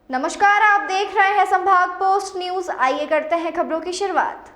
नमस्कार, आप देख रहे हैं संभाग पोस्ट न्यूज। आइए करते हैं खबरों की शुरुआत।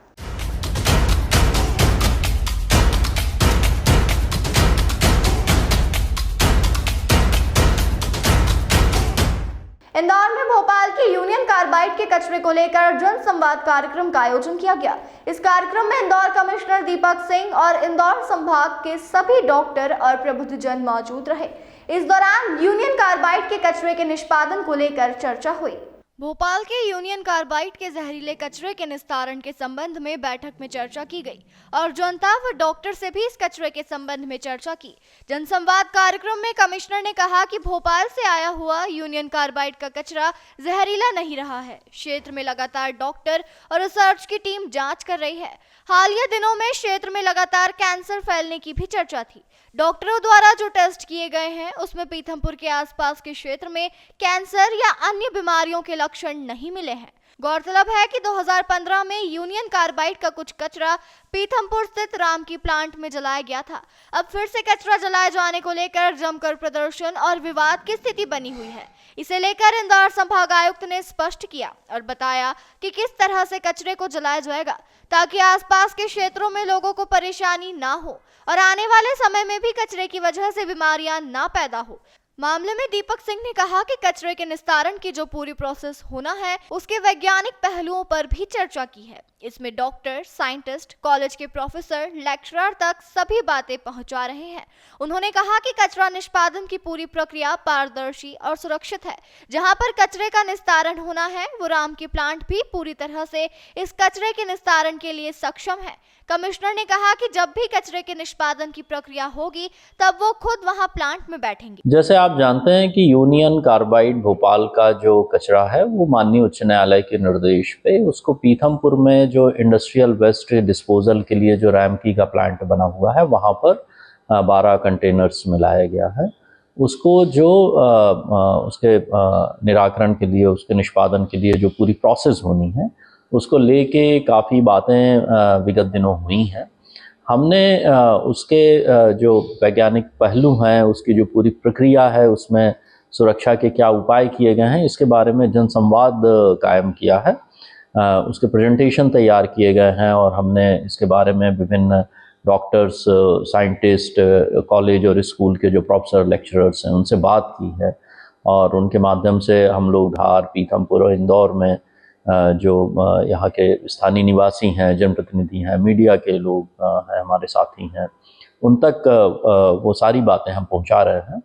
इंदौर में भोपाल की यूनियन कार्बाइड के कचरे को लेकर जन संवाद कार्यक्रम का आयोजन किया गया। इस कार्यक्रम में इंदौर कमिश्नर दीपक सिंह और इंदौर संभाग के सभी डॉक्टर और प्रबुद्धजन मौजूद रहे। इस दौरान यूनियन कार्बाइड के कचरे के निष्पादन को लेकर चर्चा हुई। भोपाल के यूनियन कार्बाइड के जहरीले कचरे के निस्तारण के संबंध में बैठक में चर्चा की गई और जनता व डॉक्टर से भी इस कचरे के संबंध में चर्चा की। जनसंवाद कार्यक्रम में कमिश्नर ने कहा कि भोपाल से आया हुआ यूनियन कार्बाइड का कचरा जहरीला नहीं रहा है। क्षेत्र में लगातार डॉक्टर और रिसर्च की टीम जांच कर रही है। हालिया दिनों में क्षेत्र में लगातार कैंसर फैलने की भी चर्चा थी। डॉक्टरों द्वारा जो टेस्ट किए गए हैं उसमें पीथमपुर के आसपास के क्षेत्र में कैंसर या अन्य बीमारियों के लक्षण नहीं मिले हैं। गौरतलब है कि 2015 में यूनियन कार्बाइड का कुछ कचरा पीथमपुर स्थित राम की प्लांट में जलाया गया था। अब फिर से कचरा जलाए जाने को लेकर जमकर प्रदर्शन और विवाद की स्थिति बनी हुई है। इसे लेकर इंदौर संभाग आयुक्त ने स्पष्ट किया और बताया कि किस तरह से कचरे को जलाया जाएगा ताकि आसपास के क्षेत्रों में लोगों को परेशानी ना हो और आने वाले समय में भी कचरे की वजह से बीमारियां ना पैदा हो। मामले में दीपक सिंह ने कहा कि कचरे के निस्तारण की जो पूरी प्रोसेस होना है उसके वैज्ञानिक पहलुओं पर भी चर्चा की है। इसमें डॉक्टर, साइंटिस्ट, कॉलेज के प्रोफेसर, लेक्चरर तक सभी बातें पहुंचा रहे हैं। उन्होंने कहा कि कचरा निष्पादन की पूरी प्रक्रिया पारदर्शी और सुरक्षित है। जहां पर कचरे का निस्तारण होना है वो राम की प्लांट भी पूरी तरह से इस कचरे के निस्तारण के लिए सक्षम है। कमिश्नर ने कहा कि जब भी कचरे के निष्पादन की प्रक्रिया होगी तब वो खुद वहां प्लांट में बैठेंगे। जैसे आप जानते हैं कि यूनियन कार्बाइड भोपाल का जो कचरा है वो माननीय उच्च न्यायालय के निर्देश पे उसको पीथमपुर में जो इंडस्ट्रियल वेस्ट डिस्पोजल के लिए जो रैमकी का प्लांट बना हुआ है वहाँ पर 12 कंटेनर्स में लाया गया है। उसको जो उसके निराकरण के लिए, उसके निष्पादन के लिए जो पूरी प्रोसेस होनी है उसको लेके काफ़ी बातें विगत दिनों हुई हैं। हमने उसके जो वैज्ञानिक पहलू हैं, उसकी जो पूरी प्रक्रिया है, उसमें सुरक्षा के क्या उपाय किए गए हैं, इसके बारे में जनसंवाद कायम किया है। उसके प्रेजेंटेशन तैयार किए गए हैं और हमने इसके बारे में विभिन्न डॉक्टर्स, साइंटिस्ट, कॉलेज और स्कूल के जो प्रोफेसर, लेक्चरर्स हैं उनसे बात की है और उनके माध्यम से हम लोग धार, पीथमपुर और इंदौर में जो यहाँ के स्थानीय निवासी हैं, जनप्रतिनिधि हैं, मीडिया के लोग हैं, हमारे साथी हैं, उन तक वो सारी बातें हम पहुँचा रहे हैं।